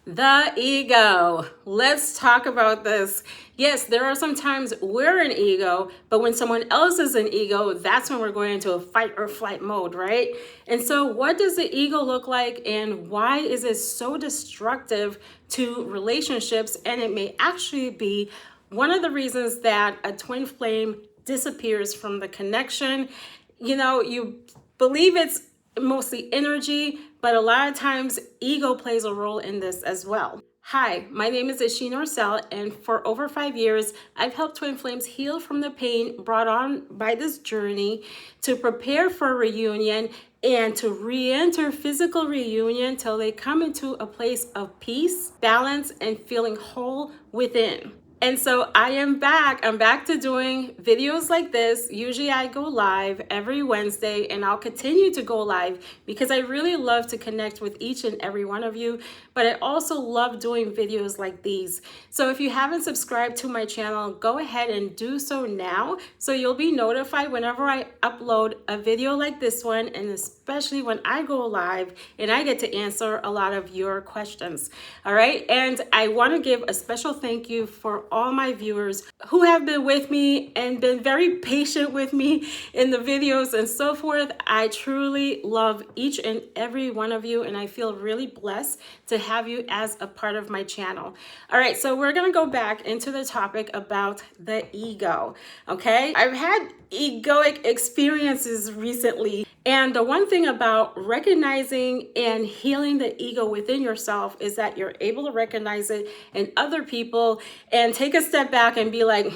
The ego. Let's talk about this. Yes, there are some times we're an ego, but when someone else is an ego, that's when we're going into a fight or flight mode, right? And so what does the ego look like, and why is it so destructive to relationships? And it may actually be one of the reasons that a twin flame disappears from the connection. You know, you believe it's mostly energy, but a lot of times ego plays a role in this as well. Hi, my name is 𝐏𝐫𝐞𝐫𝐞, and for over 5 years, I've helped twin flames heal from the pain brought on by this journey, to prepare for reunion, and to re-enter physical reunion till they come into a place of peace, balance, and feeling whole within. And so I am back. I'm back to doing videos like this. Usually I go live every Wednesday, and I'll continue to go live because I really love to connect with each and every one of you. But I also love doing videos like these. So if you haven't subscribed to my channel, go ahead and do so now, so you'll be notified whenever I upload a video like this one, and especially when I go live and I get to answer a lot of your questions. All right. And I want to give a special thank you for all my viewers who have been with me and been very patient with me in the videos and so forth. I truly love each and every one of you, and I feel really blessed to have you as a part of my channel. All right, so we're gonna go back into the topic about the ego. Okay, I've had egoic experiences recently, and the one thing about recognizing and healing the ego within yourself is that you're able to recognize it in other people and take a step back and be like,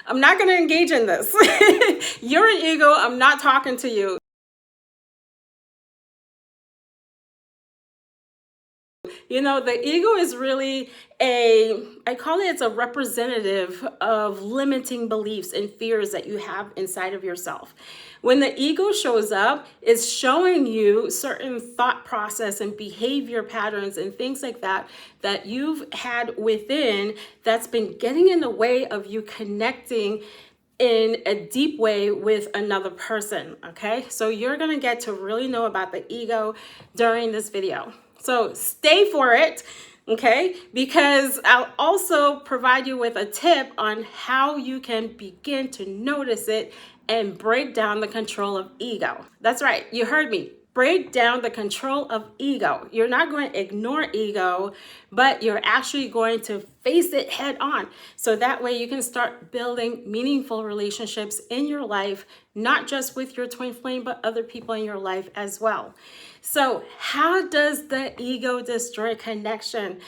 I'm not going to engage in this. You're an ego. I'm not talking to you. You know, the ego is really I call it's a representative of limiting beliefs and fears that you have inside of yourself. When the ego shows up, it's showing you certain thought process and behavior patterns and things like that that you've had within that's been getting in the way of you connecting in a deep way with another person. Okay, so you're going to get to really know about the ego during this video. So stay for it, okay? Because I'll also provide you with a tip on how you can begin to notice it and break down the control of ego. That's right, you heard me. Break down the control of ego. You're not going to ignore ego, but you're actually going to face it head on. So that way you can start building meaningful relationships in your life, not just with your twin flame, but other people in your life as well. So how does the ego destroy connection?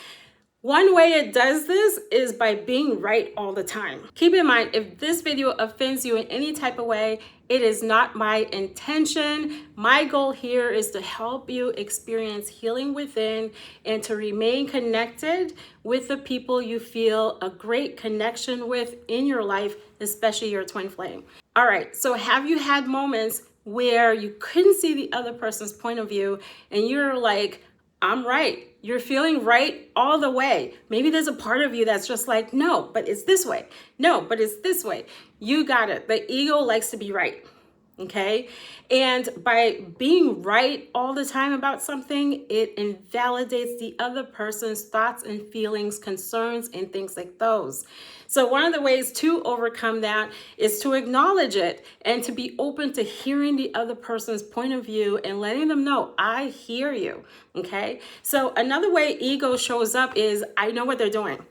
One way it does this is by being right all the time. Keep in mind, if this video offends you in any type of way, it is not my intention. My goal here is to help you experience healing within and to remain connected with the people you feel a great connection with in your life, especially your twin flame. All right, so have you had moments where you couldn't see the other person's point of view and you're like, I'm right. You're feeling right all the way. Maybe there's a part of you that's just like, no, but it's this way. No, but it's this way. You got it. The ego likes to be right. Okay. And by being right all the time about something, it invalidates the other person's thoughts and feelings, concerns, and things like those. So one of the ways to overcome that is to acknowledge it and to be open to hearing the other person's point of view and letting them know, I hear you. Okay. So another way ego shows up is, I know what they're doing.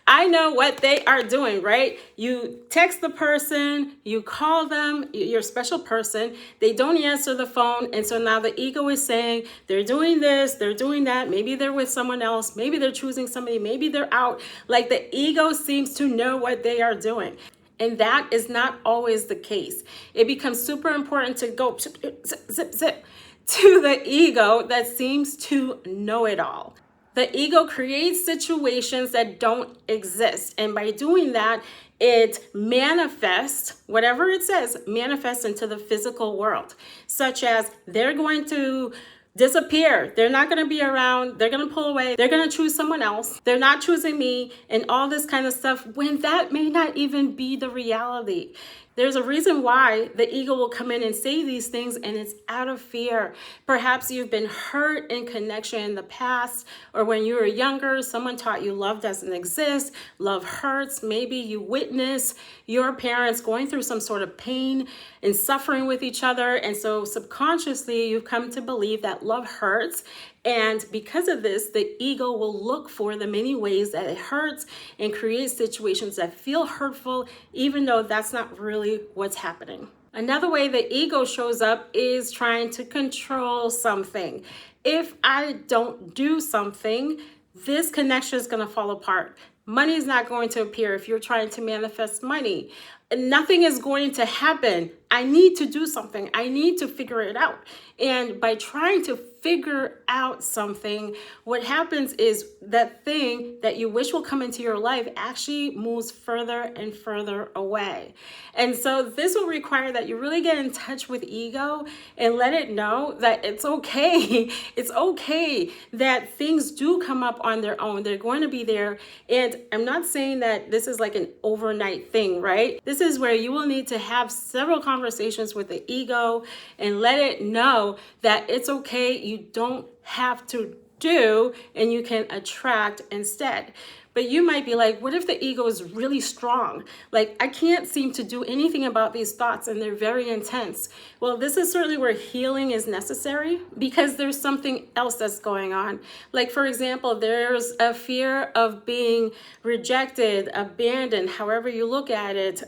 I know what they are doing, right? You text the person, you call them, your special person, they don't answer the phone. And so now the ego is saying they're doing this, they're doing that. Maybe they're with someone else. Maybe they're choosing somebody. Maybe they're out. Like the ego seems to know what they are doing. And that is not always the case. It becomes super important to go zip, zip, zip to the ego that seems to know it all. The ego creates situations that don't exist. And by doing that, it manifests, whatever it says, manifests into the physical world, such as they're going to disappear. They're not going to be around. They're going to pull away. They're going to choose someone else. They're not choosing me, and all this kind of stuff, when that may not even be the reality. There's a reason why the ego will come in and say these things, and it's out of fear. Perhaps you've been hurt in connection in the past, or when you were younger, someone taught you love doesn't exist, love hurts. Maybe you witness your parents going through some sort of pain and suffering with each other, and so subconsciously you've come to believe that love hurts. And because of this, the ego will look for the many ways that it hurts and create situations that feel hurtful, even though that's not really what's happening. Another way the ego shows up is trying to control something. If I don't do something, this connection is going to fall apart. Money is not going to appear if you're trying to manifest money. Nothing is going to happen. I need to do something. I need to figure it out. And by trying to figure out something, what happens is that thing that you wish will come into your life actually moves further and further away. And so this will require that you really get in touch with ego and let it know that it's okay. It's okay that things do come up on their own. They're going to be there. And I'm not saying that this is like an overnight thing, right? This is where you will need to have several conversations with the ego and let it know that it's okay. You don't have to do, and you can attract instead. But you might be like, what if the ego is really strong? Like, I can't seem to do anything about these thoughts and they're very intense. Well, this is certainly where healing is necessary, because there's something else that's going on. Like, for example, there's a fear of being rejected, abandoned, however you look at it,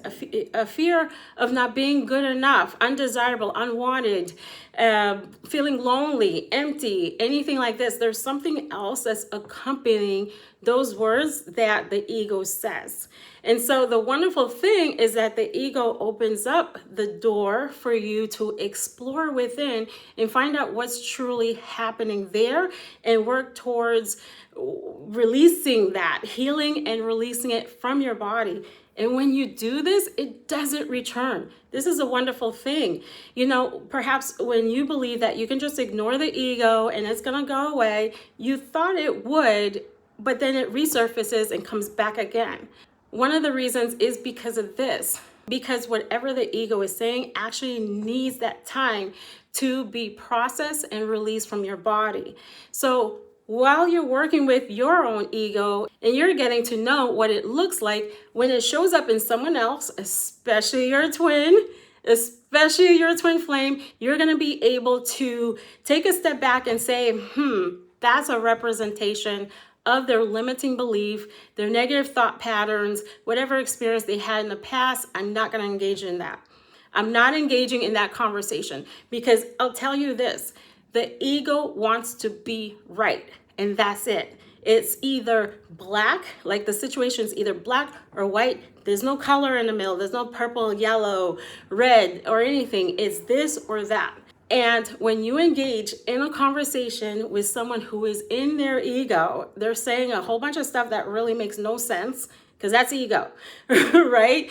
a fear of not being good enough, undesirable, unwanted, feeling lonely, empty, anything like this. There's something else that's accompanying those words that the ego says. And so the wonderful thing is that the ego opens up the door for you to explore within and find out what's truly happening there and work towards releasing that, healing and releasing it from your body. And when you do this, it doesn't return. This is a wonderful thing. You know, perhaps when you believe that you can just ignore the ego and it's going to go away, you thought it would, but then it resurfaces and comes back again. One of the reasons is because of this, because whatever the ego is saying actually needs that time to be processed and released from your body. So while you're working with your own ego and you're getting to know what it looks like when it shows up in someone else, especially your twin flame, you're going to be able to take a step back and say, that's a representation of their limiting belief, their negative thought patterns, whatever experience they had in the past. I'm not going to engage in that. I'm not engaging in that conversation, because I'll tell you this, the ego wants to be right, and that's it. It's either black, like the situation is either black or white. There's no color in the middle. There's no purple, yellow, red, or anything. It's this or that. And when you engage in a conversation with someone who is in their ego, they're saying a whole bunch of stuff that really makes no sense, because that's ego, right?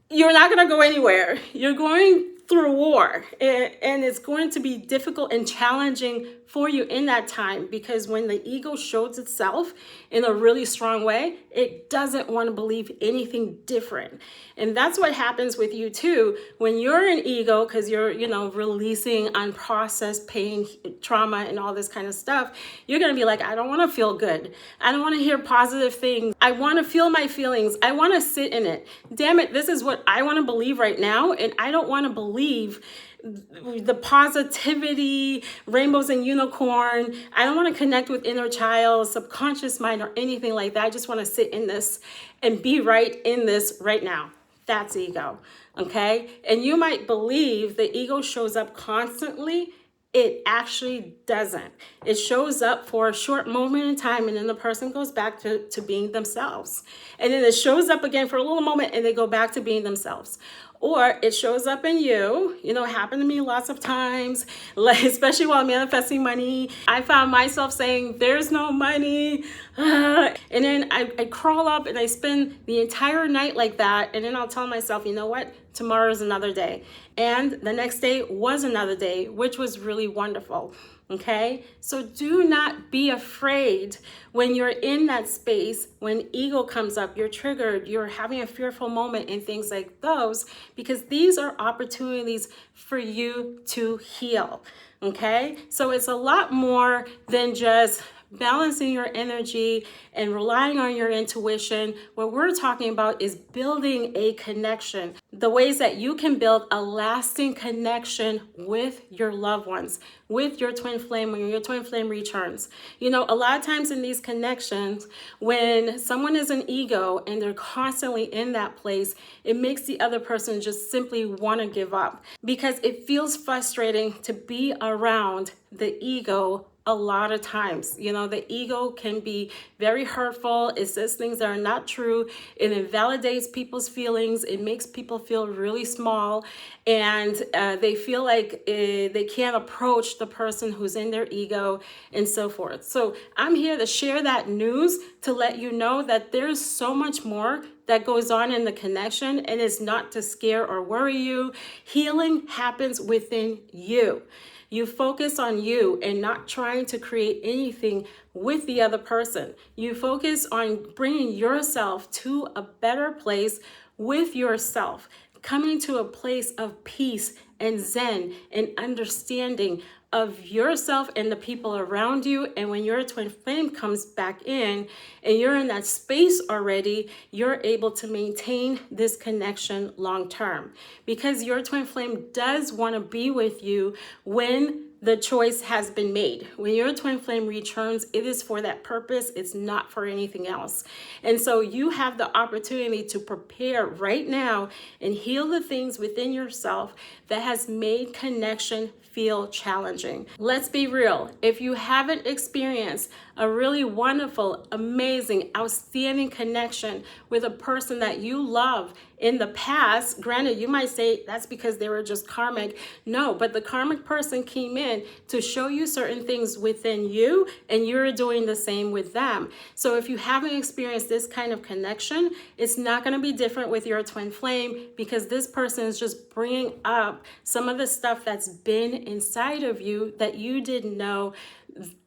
You're not going to go anywhere. You're going through a war, and it's going to be difficult and challenging for you in that time, because when the ego shows itself in a really strong way, it doesn't want to believe anything different. And that's what happens with you too when you're in ego, because you're, releasing unprocessed pain, trauma, and all this kind of stuff. You're going to be like, I don't want to feel good. I don't want to hear positive things. I want to feel my feelings. I want to sit in it. Damn it, this is what I want to believe right now, and I don't want to believe the positivity, rainbows and unicorn. I don't want to connect with inner child, subconscious mind, or anything like that. I just want to sit in this and be right in this right now. That's ego, okay? And you might believe the ego shows up constantly. It actually doesn't. It shows up for a short moment in time, and then the person goes back to being themselves. And then it shows up again for a little moment, and they go back to being themselves. Or it shows up in you. It happened to me lots of times, especially while manifesting money. I found myself saying, there's no money. And then I crawl up and I spend the entire night like that. And then I'll tell myself, you know what? Tomorrow is another day. And the next day was another day, which was really wonderful. Okay, so do not be afraid when you're in that space, when ego comes up, you're triggered, you're having a fearful moment and things like those, because these are opportunities for you to heal. Okay, so it's a lot more than just balancing your energy and relying on your intuition. What we're talking about is building a connection, the ways that you can build a lasting connection with your loved ones, with your twin flame, when your twin flame returns. You know, a lot of times in these connections, when someone is an ego and they're constantly in that place, it makes the other person just simply want to give up, because it feels frustrating to be around the ego. A lot of times, you know, the ego can be very hurtful. It says things that are not true. It invalidates people's feelings. It makes people feel really small, and they feel like they can't approach the person who's in their ego and so forth. So I'm here to share that news to let you know that there's so much more that goes on in the connection, and it's not to scare or worry you. Healing happens within you. You focus on you and not trying to create anything with the other person. You focus on bringing yourself to a better place with yourself, coming to a place of peace and zen and understanding of yourself and the people around you. And when your twin flame comes back in and you're in that space already, you're able to maintain this connection long term, because your twin flame does want to be with you when the choice has been made. When your twin flame returns, it is for that purpose. It's not for anything else. And so you have the opportunity to prepare right now and heal the things within yourself that has made connection feel challenging. Let's be real. If you haven't experienced a really wonderful, amazing, outstanding connection with a person that you love in the past, granted, you might say that's because they were just karmic. No, but the karmic person came in to show you certain things within you, and you're doing the same with them. So if you haven't experienced this kind of connection, it's not going to be different with your twin flame, because this person is just bringing up some of the stuff that's been inside of you that you didn't know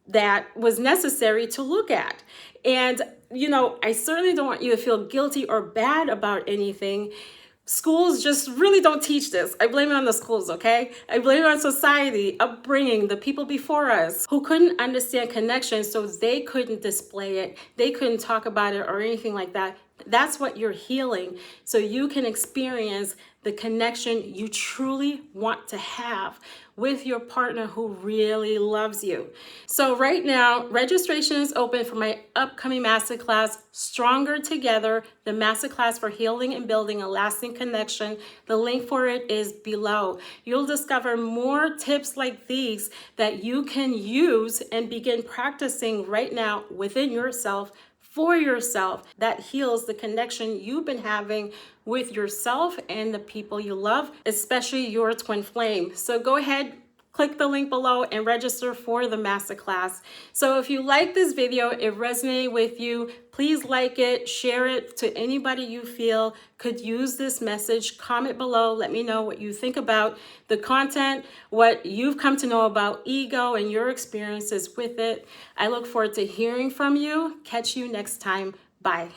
that was necessary to look at. And, you know, I certainly don't want you to feel guilty or bad about anything. Schools just really don't teach this. I blame it on the schools, okay? I blame it on society, upbringing, the people before us who couldn't understand connection, so they couldn't display it. They couldn't talk about it or anything like that. That's what you're healing, so you can experience the connection you truly want to have with your partner who really loves you. So right now, registration is open for my upcoming masterclass, Stronger Together, the masterclass for healing and building a lasting connection. The link for it is below. You'll discover more tips like these that you can use and begin practicing right now within yourself, for yourself, that heals the connection you've been having with yourself and the people you love, especially your twin flame. So go ahead, click the link below and register for the masterclass. So if you like this video, it resonated with you, please like it, share it to anybody you feel could use this message. Comment below, let me know what you think about the content, what you've come to know about ego and your experiences with it. I look forward to hearing from you. Catch you next time. Bye.